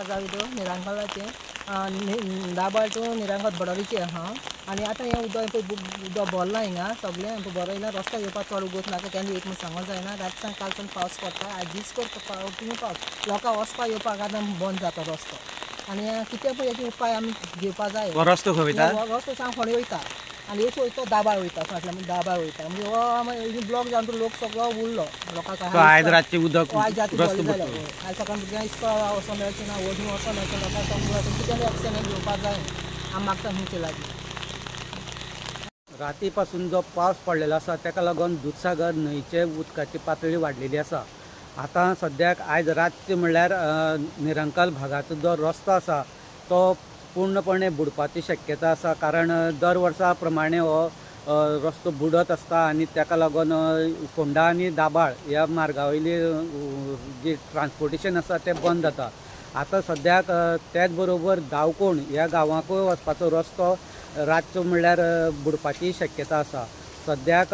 जाविदो निरांकलाचे दाबाळ to निरांकत बडोलीचे आहा आनी आतां हें उदक भरलां हिंगा सगळें बरो येयला रस्तो येवपाक चड उगत नाका केन्ना एक म्हूण सांगूंक जायना रातसान कालच्यान पावस पडटा आयज दीस कंटिन्यू पावस लोकांक वचपाक येवपाक आतां बंद जाता रस्तो आनी कितें पळय हेचे उपाय आमी घेवपाक जाय। रस्तो खंय वयता? रस्तो सांग फोंडे वयता आनी एक वयता दाबाळ वयता फाटल्यान दाबाळ वयता म्हणजे हो ब्लॉक जावन लोक सगळो उरलो लोकांक आयज रातचें उदक आयज राती रस्तो जालें आयज सकाळीं भुरग्यांक इस्कोला वचों मेळचें ना ओडून वचों मेळचें लोकांक कितें एक्शन घेवपाक जाय आमी मागता तुमचे लागीं। राती पासून जो पावस पडलेलो आसा ताका लागून दूधसागर न्हंयचे उदकाची पातळी वाडलेली आसा। आतां सद्याक आयज रातचे म्हणल्यार निरंकाल भागाचो जो रस्तो आसा तो पूर्णपणे बुडपाची शक्यता आसा कारण दर वर्सा प्रमाणे हो रस्तो बुडत आसता आनी ताका लागून फोंडा आनी दाबाळ ह्या मार्गा वयली जी ट्रान्सपोर्टेशन आसा तें बंद जाता। आतां सद्याक त्याच बरोबर दावकोण ह्या गांवांकूय वचपाचो रस्तो रातचो म्हणल्यार बुडपाची शक्यता आसा। सद्याक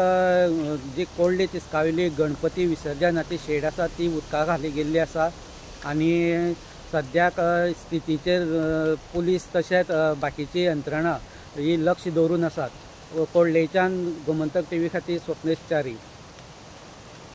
जी कोळ्ळी तिस्कावयली गणपती विसर्जनाची शेड आसा ती उदका खाली गेल्ली आसा आनी सद्याक स्थितीचेर पुलीस तशेंच बाकीची यंत्रणा ही लक्ष दवरून आसात। कोळ्ळेच्यान गोमंतक टीव्ही खातीर स्वप्नेश च्यारी।